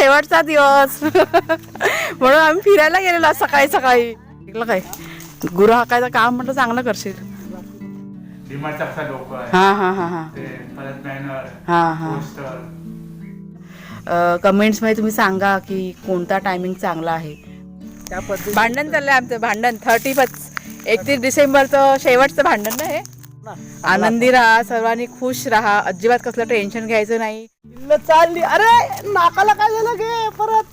शेवटचा दिवस म्हणून आम्ही फिरायला गेलेलो आज सकाळी सकाळी. ऐकलं काय, गुरु हाकायचं काम म्हटलं चांगलं करशील. हा हा हा हा हा हा. कमेंट्स मध्ये तुम्ही सांगा की कोणता टायमिंग चांगला आहे. भांडण चाललंय आमचं, भांडण 31 डिसेंबरचं शेवटचं भांडण ना हे. आनंदी राहा, सर्वांनी खुश राहा, अजिबात कसलं टेन्शन घ्यायचं नाही. चालली. अरे नाकाला काय झालं गे परत,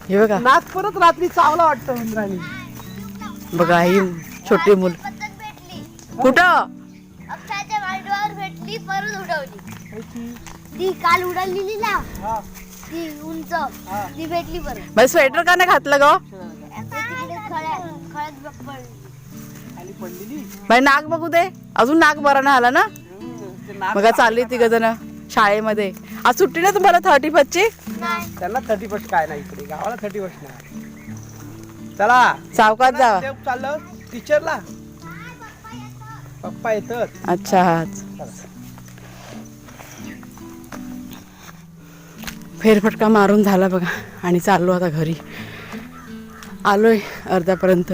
हे बघा नाक परत रात्री चावला वाटतं इंद्राणी. बघा ही छोटी मुल कुठं अक्षाच्या मांडीवर भेटली, परत उडवली. ती काल उडवलेली ना, ती उंच, ती भेटली परत. मग स्वेटर का नाही घातलं ग? बाई नाक बघू दे, अजून नाक बरा नाही आला ना. मग चालली ती जण शाळेमध्ये. आज सुट्टी ना तुम्हाला 31 ची? त्यांना 31 काय नाही, इकडे गावाला 31 नाही. चला सावकाश जा. चाललं टीचरला, पप्पा येतात. अच्छा, फेरफटका मारून झाला बघा आणि चाललो आता घरी. आलोय अर्ध्यापर्यंत.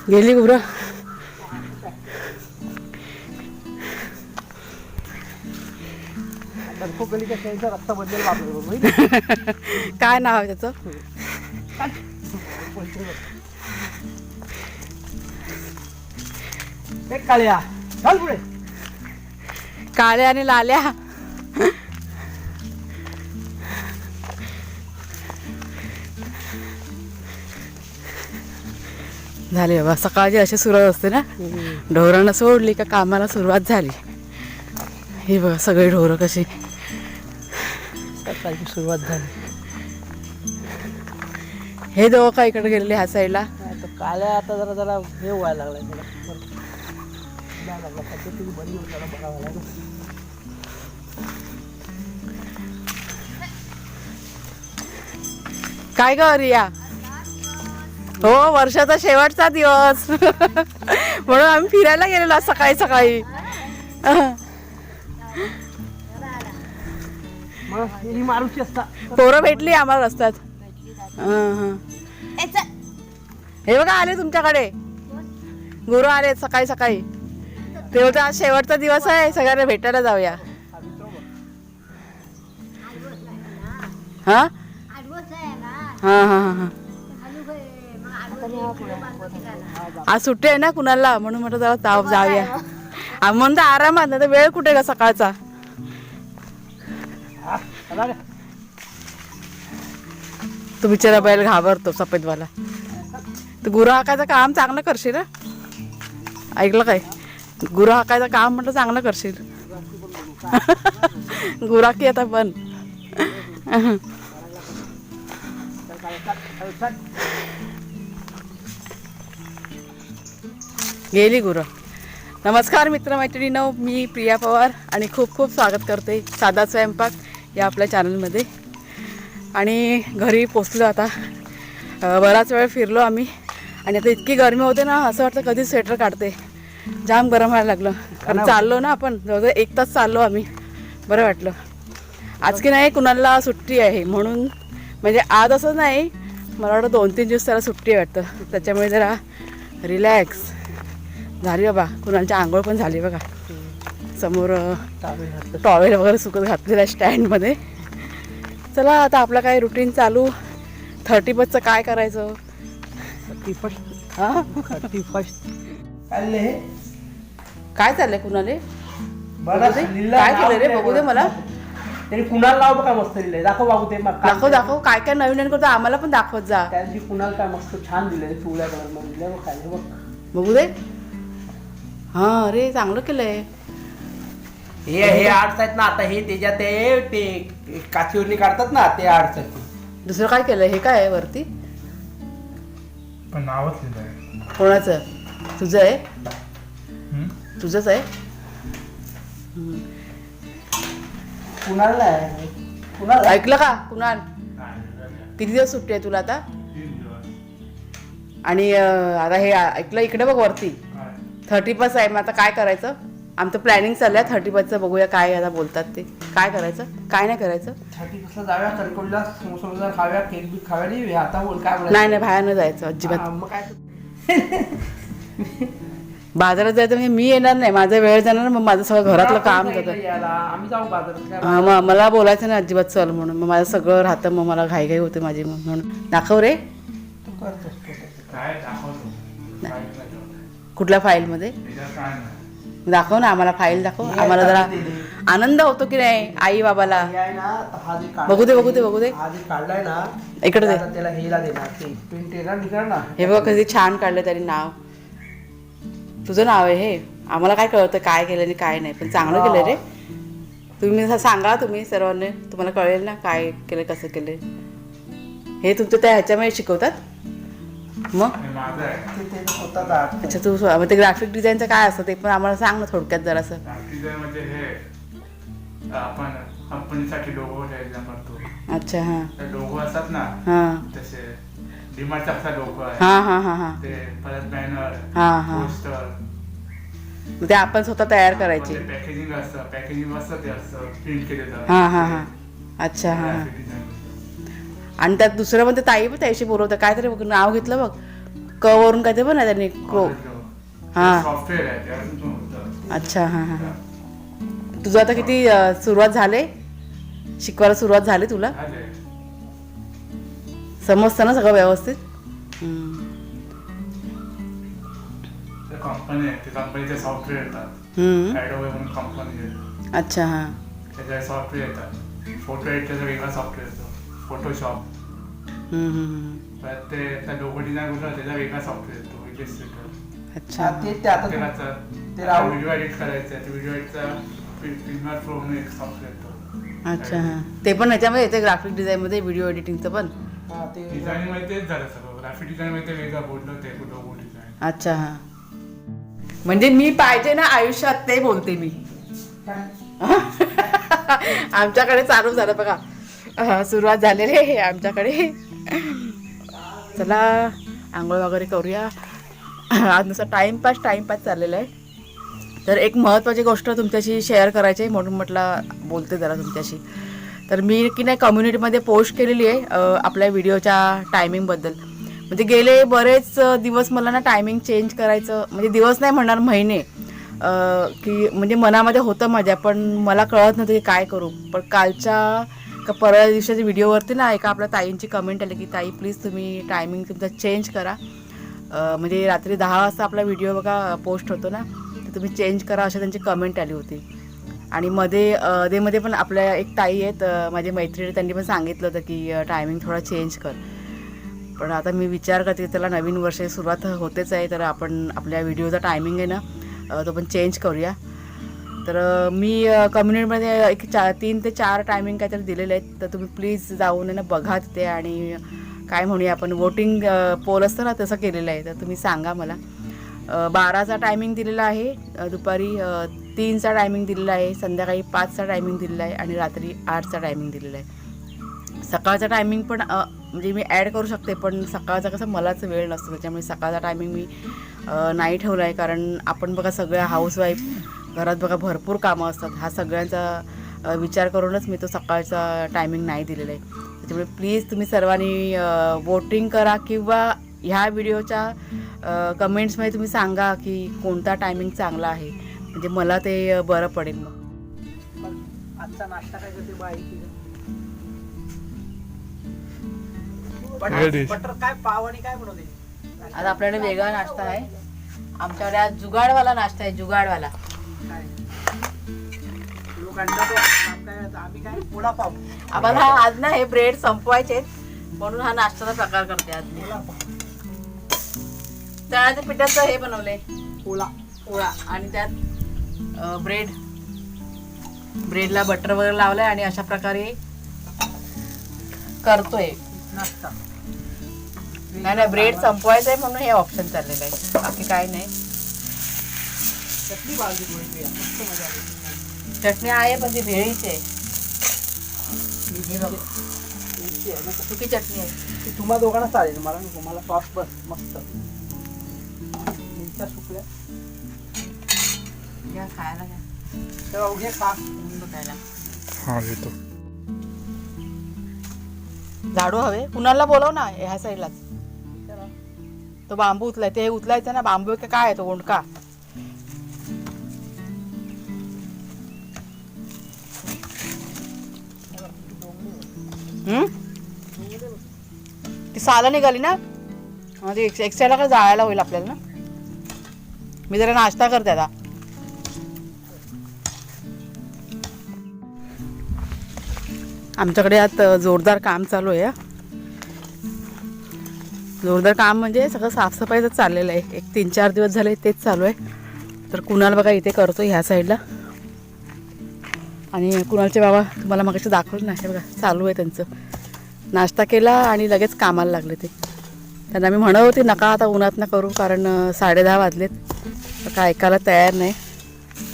गेली गुरं. रस्ता बदल काय नाव आहे त्याचं? काळ्या चाल पुढे. काळ्या आणि लाल्या. झाले बाबा, सकाळची अशी सुरुवात असते ना. ढोरांना सोडली का कामाला सुरुवात झाली. हे बघा सगळे ढोरं कशी सकाळची सुरुवात झाली. हे दोघं का इकडे गेलेले ह्या साईडला. काळ्या आता जरा जरा हे व्हायला लागलाय, पद्धती बरी होताना बघावं लागेल. काय ग रिया? हो, वर्षाचा शेवटचा दिवस म्हणून आम्ही फिरायला गेलेलो आज सकाळी सकाळी. मारुती असता पोरं भेटली आम्हाला रस्त्यात. हे बघा आले तुमच्याकडे गुरु आले सकाळी सकाळी. ते होते आज शेवटचा दिवस आहे, सगळ्यांना भेटायला जाऊया. हा हा हा हा. आज सुट्टी आहे ना कुणाला, म्हणून म्हटलं जरा जाऊया. म्हणून तर आरामात, नाही तर वेळ कुठे का सकाळचा. तू बिचारा बैल घाबरतो सफेदवाला. तू गुरु हाकायचं काम चांगलं करशील ना. ऐकलं काय, गुरु हाकायचं काम म्हटलं चांगलं करशील. गुराकी आता पण गेली गुरं. नमस्कार मित्रमैत्रिणींनो, मी प्रिया पवार आणि खूप खूप स्वागत करते साधा स्वयंपाक या आपल्या चॅनलमध्ये. आणि घरी पोचलो आता. बराच वेळ फिरलो आम्ही आणि आता इतकी गरमी होते ना, असं वाटतं कधी स्वेटर काढते. जाम गरम व्हायला लागलं, कारण चाललो ना आपण, जवळजवळ 1 तास चाललो आम्ही. बरं वाटलं. आज की नाही कुणाला सुट्टी आहे म्हणून, म्हणजे आज असं नाही, मला वाटतं 2-3 दिवस त्याला सुट्टी आहे वाटतं. त्याच्यामुळे जरा रिलॅक्स झाली बाबा. कुणालची आंघोळ पण झाली बघा. समोर टॉवेल वगैरे सुकत घातलेलं आहे स्टँडमध्ये. चला आता आपलं काय रुटीन चालू. 31चं काय करायचं. 31 हां 31 चालले हे काय चाललंय कुणाले? काय केलं रे, बघू दे मला. तरी कुणाला लाव बघा, मस्त लिहिलंय. दाखव बाबू ते. दाखव दाखव, काय काय नवीन नवीन करतो आम्हाला पण दाखवत जा. त्या दिवशी कुणाला काय मस्त छान दिलंय, पिवळ्या कलर मध्ये दिलंय बघ. काय बघ, बघू दे. हां अरे चांगलं केलंय. हे आर्ट्स आहेत ना. आता हे त्याच्यात ते काचीवरनी काढतात ना, ते आर्ट्स आहेत. दुसरं काय केलंय? हे काय आहे वरती? पण नावच लिहिलंय. कोणाचं? तुझं आहे? तुझंच आहे? कुणाला आहे? कुणाला ऐकलं का कुणाल? किती दिवस सुट्टी आहे तुला आता? आणि आता हे ऐकलं इकडे बघ वरती 31 आहे. मग आता काय करायचं? आमचं प्लॅनिंग चाललंय 31चं, बघूया काय आता बोलतात ते. काय करायचं काय नाही करायचं. 31ला जाऊया कणकवलीला, समोसा खाव्या, केक बी खाव्या. नाही आता बोल काय बोलायचं. नाही बाहेर न जायचं अजिबात. मग काय बाजारात जायचं म्हणजे मी येणार नाही, माझा वेळ जाणार, मग माझं सगळं घरातलं काम जातं. आम्ही जाऊ बाजारात. मग मला बोलायचं ना अजिबात चल म्हणून, मग माझं सगळं राहतं, मग मला घाई होते माझी. मग म्हणून दाखव रे. तू करतोस काय दाखवतो कुठल्या फाईलमध्ये काय नाही. दाखव ना आम्हाला, फाईल दाखव आम्हाला, जरा आनंद होतो की नाही आई बाबाला. बघू दे आधी काढलाय ना इकडे दे. आता त्याला हेला देणार, ते प्रिंट येणार निघणार ना. हे बघ किती छान काढलं त्यांनी नाव. तुझं नाव आहे हे. आम्हाला काय कळतं काय केलं आणि काय नाही, पण चांगलं केलं रे. तुम्ही सांगा, तुम्ही सर्वांनी, तुम्हाला कळेल ना काय केलं कसं केलं. हे तुमचं त्या ह्याच्यामध्ये शिकवतात मग. हे माझं आहे. ते होतात आत. अच्छा तू मग ते ग्राफिक डिझाईनचं काय असतं ते पण आम्हाला सांग ना थोडक्यात जरासं. डिझाईन म्हणजे हे आपण कंपनीसाठी लोगो डिझाईन करतो. अच्छा हां तर लोगो असतात ना हां तसे डीमार्टचा असा लोगो आहे. हां ते परत बॅनर, हां पोस्टर, मग ते आपण स्वतः तयार करायची. पॅकेजिंग असतं, पॅकेजिंग असतं ते असतं प्रिंट केलेलं. हां अच्छा हां. आणि त्यात दुसरं पण ते ताई पण त्याशी बोलवतं काहीतरी नाव घेतलं बघ, क वरून काय ते पण आहे त्यांनी क्रो. हां सॉफ्टवेअर आहे त्यातून पण होतं. अच्छा हां. तुझं आता किती सुरुवात झाले शिकवायला, सुरुवात झाली तुला, झाले. समजतं ना सगळं व्यवस्थित. कंपनी आहे, ते कंपनीचे सॉफ्टवेअर येतात. ॲडोबे म्हणून कंपनी आहे. अच्छा हां. त्याचे सॉफ्टवेअर येतात. फोटो एडिटरचा वेगळा सॉफ्टवेअर येतो, फोटोशॉप. परत ते लोगो डिझाईन करतो त्याचा वेगळा सॉफ्टवेअर येतो, इलिस्ट्रेटर. अच्छा ते आता ते राहून व्हिडिओ एडिट करायचं आहे, व्हिडिओ एडिटचा प्रीमियर प्रो म्हणून एक सॉफ्टवेअर येतो. अच्छा हां. ते पण याच्यामध्ये येते ग्राफिक डिझाईनमध्ये, व्हिडिओ एडिटिंगचं पण. ते डिझाईन मध्ये तेच झालं सगळं. ग्राफिक डिझाईन मध्ये ते वेगळं बोललं, ते लोगो डिझाईन. अच्छा हां. म्हणजे मी पाहिजे ना आयुष्यात ते बोलते मी. आमच्याकडे चालू झालं बघा, सुरुवात झालेली आहे आमच्याकडे. चला आंघोळ वगैरे करूया. आज नुसतं टाईमपास चाललेला आहे. तर एक महत्त्वाची गोष्ट तुमच्याशी शेअर करायची आहे म्हणून म्हटलं बोलते जरा तुमच्याशी. तर मी की नाही कम्युनिटीमध्ये पोस्ट केलेली आहे आपल्या व्हिडिओच्या टायमिंगबद्दल. म्हणजे गेले बरेच दिवस मला ना टायमिंग चेंज करायचं, म्हणजे दिवस नाही म्हणणार महिने, की म्हणजे मनामध्ये होतं माझ्या, पण मला कळत नव्हतं की काय करू. पण कालच्या परवा दिवसाच्या व्हिडिओवरती ना एका आपल्या ताईंची कमेंट आली की ताई प्लीज तुम्ही टायमिंग तुमचा चेंज करा. म्हणजे रात्री 10 वाजता आपला व्हिडिओ बघा पोस्ट होतो ना, तर तुम्ही चेंज करा अशी त्यांची कमेंट आली होती. आणि मध्ये पण आपल्या एक ताई आहेत माझी मैत्रिणी, त्यांनी पण सांगितलं होतं की टायमिंग थोडा चेंज कर. पण आता मी विचार करते त्याला नवीन वर्ष सुरुवात होतेच आहे, तर आपण आपल्या व्हिडिओचा टायमिंग आहे ना तो पण चेंज करूया. तर मी कम्युनिटीमध्ये एक 3 ते 4 टायमिंग काहीतरी दिलेले आहेत, तर तुम्ही प्लीज जाऊन आहे ना बघा तिथे. आणि काय म्हणूया आपण वोटिंग पोल असतं ना तसं केलेलं आहे, तर तुम्ही सांगा मला. 12चा टायमिंग दिलेला आहे, दुपारी 3चा टायमिंग दिलेला आहे, संध्याकाळी 5चा टायमिंग दिलेला आहे आणि रात्री 8चा टायमिंग दिलेला आहे. सकाळचा टायमिंग पण म्हणजे मी ॲड करू शकते, पण सकाळचा कसं मलाच वेळ नसतो, त्याच्यामुळे सकाळचा टायमिंग मी नाही ठेवला आहे. कारण आपण बघा सगळ्या हाऊसवाईफ घरात बघा भरपूर कामं असतात, हा सगळ्यांचा विचार करूनच मी तो सकाळचा टायमिंग नाही दिलेला आहे. त्याच्यामुळे प्लीज तुम्ही सर्वांनी वोटिंग करा किंवा ह्या व्हिडिओच्या कमेंट्समध्ये तुम्ही सांगा की कोणता टायमिंग चांगला आहे, म्हणजे मला ते बरं पडेल. मग आजचा नाश्ता काय करते बाई? बटर काय, पाव आणि काय बनवते आज आपल्याकडे वेगळा नाश्ता आहे. आमच्याकडे आज जुगाडवाला नाश्ता आहे, जुगाडवाला. लोक आणतात, आम्ही काय पोळापाव. आम्हाला आज ना हे ब्रेड संपवायचे म्हणून हा नाश्त्याचा प्रकार करते आज मी. चण्याच्या पिठाचं हे बनवलंय पोळा आणि त्यात ब्रेडला बटर वगैरे लावलंय आणि अशा प्रकारे करतोय नाश्ता. नाही ब्रेड संपवायचं आहे म्हणून हे ऑप्शन चाललेलं आहे, बाकी काय नाही. चटणी बाजू थोडी मस्त मजा आली. चटणी आहे पण ती भेळीची आहे, सुकी चटणी आहे. तुम्हाला दोघांना चालेल, मला नको, मला सॉस बस मस्त. मिरच्या सुकल्या घ्या खायला घ्या तेव्हा उघे खा. ऊन बघायला. हा येतो. झाडू हवे कुणाला बोलव ना ह्या साईडलाच. तो बांबू उचलाय ते उचलायचं ना बांबू का काय आहे तो ओंडका. ती साला निघाली ना ती एक्स्ट्राला काय जायला होईल आपल्याला ना. मी जरा नाश्ता करते आता. आमच्याकडे आता जोरदार काम चालू आहे. जोरदार काम म्हणजे सगळं साफसफाईच चाललेलं आहे. एक 3-4 दिवस झाले तेच चालू आहे. तर कुणाल बघा इथे करतो ह्या साईडला. आणि कुणालचे बाबा तुम्हाला मगाशी दाखवलं ना हे बघा चालू आहे त्यांचं. नाश्ता केला आणि लगेच कामाला लागले ते. त्यांना मी म्हणत होती नका आता उन्हात ना करू कारण 10:30 वाजलेत. तर काय ऐकायला तयार नाही.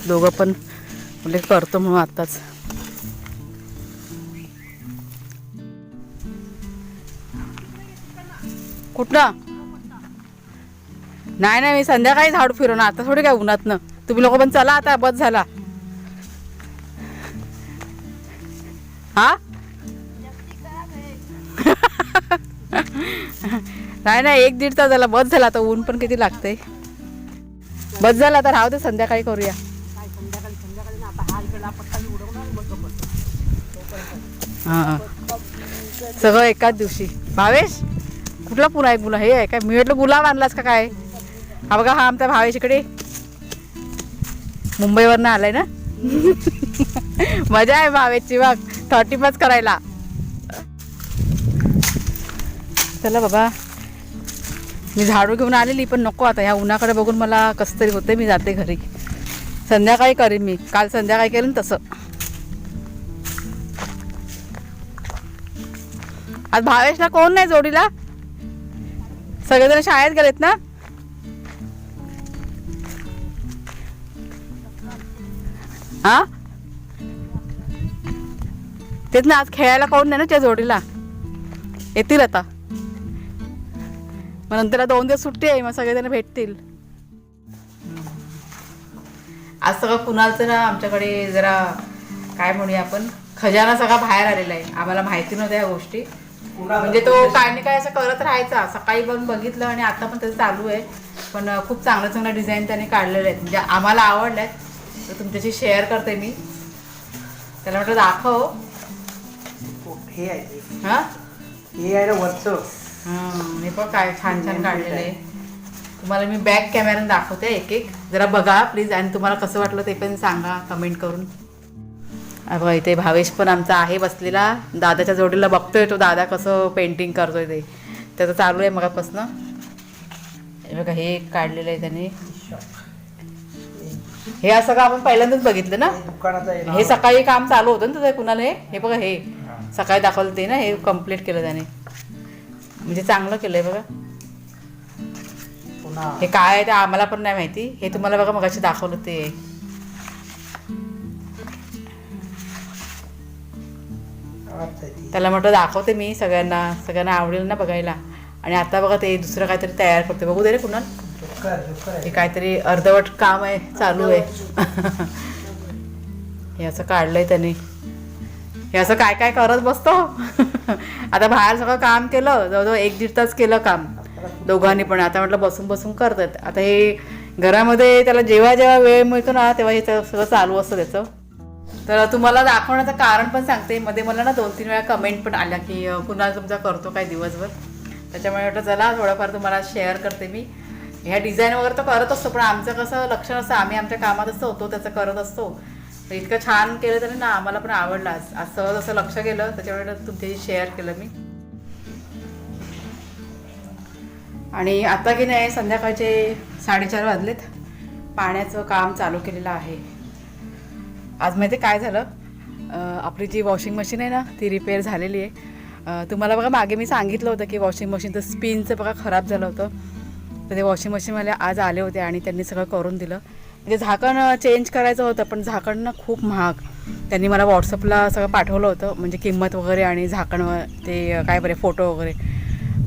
दोघं पण म्हणजे करतो म्हणून आत्ताच. कुठनं नाही मी संध्याकाळी झाडू फिरवणार आता थोडी काय उन्हातनं. तुम्ही लोक पण चला आता बस झाला. हा नाही 1-1.5 तास झाला बस झाला. आता ऊन पण किती लागतंय. बस झाला आता राहू दे संध्याकाळी करूया. हां सगळं एकाच दिवशी. भावेश कुठला पुन्हा एक हे आहे काय. मी म्हटलं गुलाब आणलास का काय. हा बघा हा आमचा भावेश इकडे मुंबईवरनं आलाय ना. मजा आहे भावेशची बघ 30+ करायला. चला बाबा मी झाडू घेऊन आलेली पण नको आता ह्या उन्हाकडे बघून मला कसं तरी होतं. मी जाते घरी संध्याकाळी करीन. मी काल संध्याकाळी केलं तसं. आज भावेशला कोण नाही जोडीला. सगळेजण शाळेत गेलेत ना. हा तेच ना आज खेळायला कोण नाही ना त्या जोडीला. येतील आता मग नंतर 2 दिवस सुट्टी आहे मग सगळेजण भेटतील. आज सगळं कुणालचं ना आमच्याकडे जरा काय म्हणूया आपण खजाना सगळा बाहेर आलेला आहे. आम्हाला माहिती नव्हत्या या गोष्टी. म्हणजे तो काय नाही काय असं करत राहायचा. सकाळी पण बघितलं आणि आता पण त्याचं चालू आहे. पण खूप चांगलं डिझाईन त्याने काढलेले आहेत. म्हणजे आम्हाला आवडले आहेत. तर तुमच्याशी शेअर करते मी. त्याला म्हटलं दाखव. हे आहे हां हे आहे ना वरचं. हे पण काय छान काढलेलं आहे. तुम्हाला मी बॅक कॅमेऱ्याने दाखवते एक जरा बघा प्लीज. आणि तुम्हाला कसं वाटलं ते पण सांगा कमेंट करून. बघा इथे भावेश पण आमचा आहे बसलेला. दादाच्या जोडीला बघतोय तो दादा कसं पेंटिंग करतोय ते त्याचं चालू आहे मगापासनं. हे बघा हे काढलेलं आहे त्याने. हे असं का आपण पहिल्यांदाच बघितलं ना. दुकानाचं आहे ना. हे सकाळी काम चालू होतं ना तुझं कुणाला. हे बघा हे सकाळी दाखवलं ते ना. हे कम्प्लीट केलं त्याने. म्हणजे चांगलं केलंय बघा. पुन्हा हे काय आहे ते आम्हाला पण नाही माहिती. हे तुम्हाला बघा मगाशी दाखवलं ते. त्याला म्हटलं दाखवते मी सगळ्यांना आवडेल ना बघायला. आणि आता बघा ते दुसरं काहीतरी तयार करते. बघू दे रे कुणाल. हे काहीतरी अर्धवट काम आहे चालू आहे. हे असं काढलंय त्याने. हे असं काय करत बसतो. आता बाहेर सगळं काम केलं जवळजवळ 1-1.5 तास केलं काम दोघांनी पण. आता म्हटलं बसून करतात. आता हे घरामध्ये त्याला जेव्हा वेळ मिळतो ना तेव्हा हे सगळं चालू असतं त्याचं. तर तुम्हाला दाखवण्याचं कारण पण सांगते. मध्ये मला ना 2-3 वेळा कमेंट पण आल्या की कुणाल तुमचा करतो काय दिवसभर. त्याच्यामुळे म्हटलं चला थोडंफार तुम्हाला शेअर करते मी. ह्या डिझाईन वगैरे तो करत असतो पण आमचं कसं लक्ष नसतं. आम्ही आमच्या कामात असतो तो त्याचं करत असतो. तर इतकं छान केलं त्याने ना आम्हाला पण आवडलं. आज सहज असं लक्ष गेलं त्याच्यामुळे तुमच्याशी शेअर केलं मी. आणि आता की नाही संध्याकाळचे 4:30 वाजलेत. पाण्याचं काम चालू केलेलं आहे. आज माहिती काय झालं आपली जी वॉशिंग मशीन आहे ना ती रिपेअर झालेली आहे. तुम्हाला बघा मागे मी सांगितलं होतं की वॉशिंग मशीनचं स्पिनचं बघा खराब झालं होतं. तर ते वॉशिंग मशीनवाले आज आले होते आणि त्यांनी सगळं करून दिलं. म्हणजे झाकण चेंज करायचं होतं पण झाकण ना खूप महाग. त्यांनी मला व्हॉट्सअपला सगळं पाठवलं होतं म्हणजे किंमत वगैरे आणि झाकण ते काय बरे फोटो वगैरे.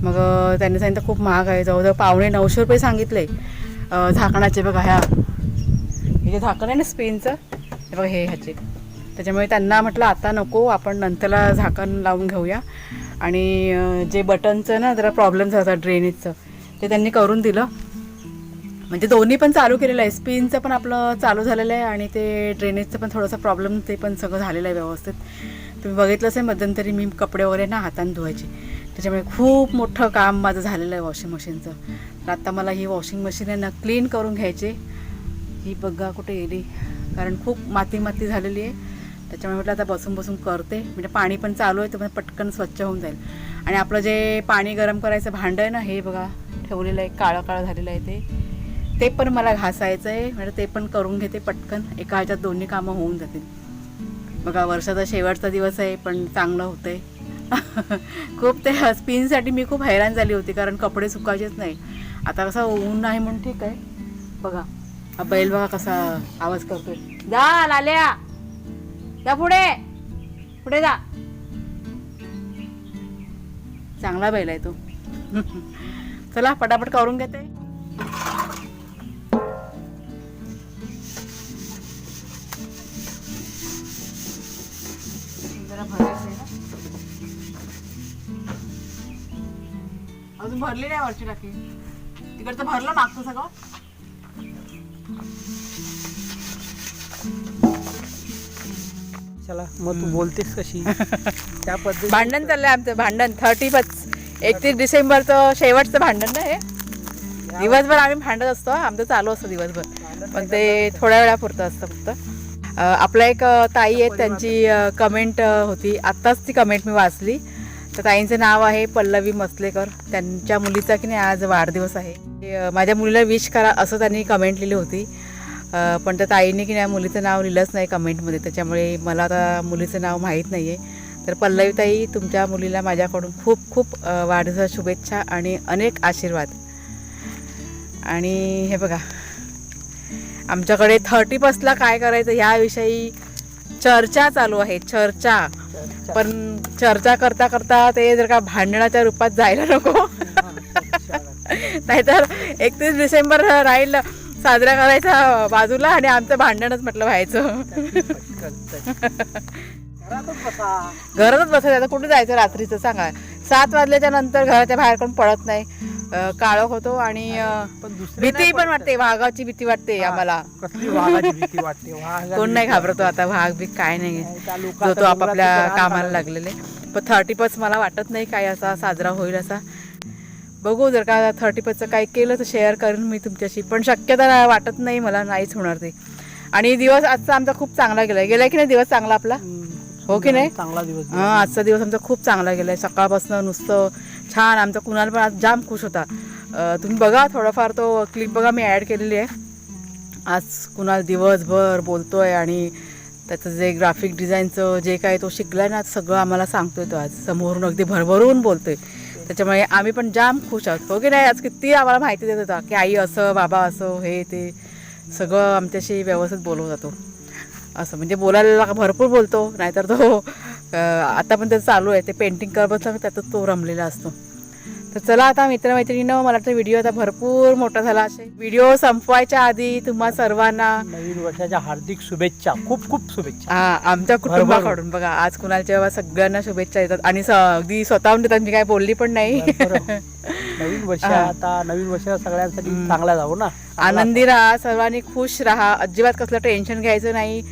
मग त्यांनी सांगितलं खूप महाग आहे. जवळजवळ 950 रुपये सांगितले झाकणाचे. बघा ह्या जे झाकण आहे ना स्पेनचं हे बघा हे ह्याचे, त्याच्यामुळे त्यांना म्हटलं आता नको, आपण नंतरला झाकण लावून घेऊया. आणि जे बटनचं ना जरा प्रॉब्लेम झाला होता ड्रेनेजचं, ते त्यांनी करून दिलं. म्हणजे दोन्ही पण चालू केलेलं आहे, स्पिनचं पण आपलं चालू झालेलं आहे आणि ते ड्रेनेजचं पण थोडासा प्रॉब्लेम, ते पण सगळं झालेलं आहे व्यवस्थित. तुम्ही बघितलंच आहे मध्यंतरी मी कपडे वगैरे ना हाताने धुवायची, त्याच्यामुळे खूप मोठं काम माझं झालेलं आहे वॉशिंग मशीनचं. तर आत्ता मला ही वॉशिंग मशीन आहे ना क्लीन करून घ्यायची. ही बघा कुठे गेली, कारण खूप माती माती झालेली आहे, त्याच्यामुळे म्हटलं आता बसून बसून करते. म्हणजे पाणी पण चालू आहे, तर पटकन स्वच्छ होऊन जाईल. आणि आपलं जे पाणी गरम करायचं भांडं आहे ना, हे बघा ठेवलेलं आहे, काळं काळं झालेलं आहे, ते पण मला घासायचं आहे. म्हणजे ते पण करून घेते पटकन, एका ह्याच्यात दोन्ही कामं होऊन जातील. बघा वर्षाचा शेवटचा दिवस आहे, पण चांगलं होतं आहे. खूप ते स्पिनसाठी मी खूप हैराण झाली होती, कारण कपडे सुकायचेच नाही. आता कसं ऊन आहे म्हणून ठीक आहे. बघा हा बैल बघा कसा आवाज करतोय, जा लाल्या जा पुढे पुढे जा, चांगला बैल आहे तो. चला पटापट करून घेते. जरा भरायचं आहे ना, अजून भरली नाही वरची टाकी, तिकडचं भरलं मागचं सगळं. चला मग तू बोलतेस कशी त्या पद्धती. भांडण चाललंय आमचं, भांडण 31 डिसेंबरचं शेवटचं भांडण ना हे. दिवसभर आम्ही भांडत असतो, आमचं चालू असतं दिवसभर, पण ते थोड्या वेळापुरतं असतं फक्त. आपल्या एक ताई आहेत, त्यांची कमेंट होती, आत्ताच ती कमेंट मी वाचली. तर ताईंचं नाव आहे पल्लवी मसलेकर. त्यांच्या मुलीचा की नाही आज वाढदिवस आहे. माझ्या मुलीला विश करा असं त्यांनी कमेंट लिहिली होती, पण त्या ताईने की नाही मुलीचं नाव लिहिलंच नाही कमेंटमध्ये, त्याच्यामुळे मला आता मुलीचं नाव माहीत नाही आहे. तर पल्लवी ताई, तुमच्या मुलीला माझ्याकडून खूप खूप वाढदिवसाच्या शुभेच्छा आणि अनेक आशीर्वाद. आणि हे बघा आमच्याकडे 31ला काय करायचं याविषयी चर्चा चालू आहे, चर्चा. पण चर्चा करता करता ते जर का भांडणाच्या रूपात जायला नको. नाहीतर 31 डिसेंबर राहील साजरा करायचा बाजूला आणि आमचं भांडणच म्हटलं व्हायचं. घरातच बसायचं. आता कुठे जायचं रात्रीचं सांगा, 7 वाजल्याच्या नंतर घराच्या बाहेर कोण पडत नाही, काळोख होतो आणि भीती पण वाटते, वाघाची भीती वाटते आम्हाला. कसली वाघाची भीती वाटते, कोण नाही घाबरतो आता, वाघ बी काय नाही, जो तो आपापल्या कामाला लागलेले. पण 31 मला वाटत नाही काय असा साजरा होईल असा. बघू जर का 31चं काय केलं तर शेअर करेन मी तुमच्याशी, पण शक्यता वाटत नाही मला, नाहीच होणार ते. आणि दिवस आजचा आमचा खूप चांगला गेलाय की नाही दिवस चांगला आपला, हो की नाही? चांगला दिवस. हां आजचा दिवस आमचा खूप चांगला गेलाय, सकाळपासून नुसतं छान. आमचा कुणाल पण आज जाम खुश होता. तुम्ही बघा थोडाफार तो क्लिप बघा, मी ॲड केलेली आहे. आज कुणाल दिवसभर बोलतोय आणि त्याचं जे ग्राफिक डिझाईनचं जे काय तो शिकलाय ना सगळं आम्हाला सांगतोय तो, आज समोरून अगदी भरभरून बोलतोय. त्याच्यामुळे आम्ही पण जाम खुश आहोत, हो की नाही? आज किती आम्हाला माहिती देत होता की आई असं बाबा असं हे ते सगळं आमच्याशी व्यवस्थित बोलवत जातो. असं म्हणजे बोलायला भरपूर बोलतो, नाहीतर तो आता पण त्याचं चालू आहे, ते पेंटिंग करत बसला त्यातच तो रमलेला असतो. तर चला आता मित्रमैत्रिणीनं, मला तर व्हिडिओ आता भरपूर मोठा झाला. असे व्हिडिओ संपवायच्या आधी तुम्हा सर्वांना नवीन वर्षाच्या हार्दिक शुभेच्छा, खूप खूप शुभेच्छा. हा आमच्या कुटुंबाकडून. बघा आज कुणालच्या सगळ्यांना शुभेच्छा येतात आणि अगदी स्वतःहून देतात, मी काय बोलली पण नाही. नवीन वर्ष आता, नवीन वर्ष सगळ्यांसाठी चांगला जावो ना, आनंदी राहा, सर्वांनी खुश राहा, अजिबात कसलं टेन्शन घ्यायचं नाही.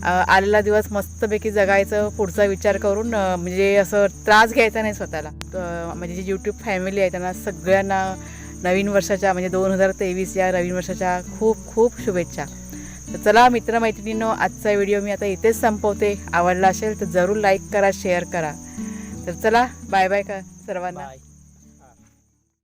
आलेला दिवस मस्तपैकी जगायचं पुढचा विचार करून, म्हणजे असं त्रास घ्यायचा नाही स्वतःला. म्हणजे जी यूट्यूब फॅमिली आहे त्यांना सगळ्यांना नवीन वर्षाच्या म्हणजे 2023 या नवीन वर्षाच्या खूप खूप शुभेच्छा. तर चला मित्रमैत्रिणींनो, आजचा व्हिडिओ मी आता इथेच संपवते. आवडला असेल तर जरूर लाईक करा, शेअर करा. तर चला बाय बाय का सर्वांना.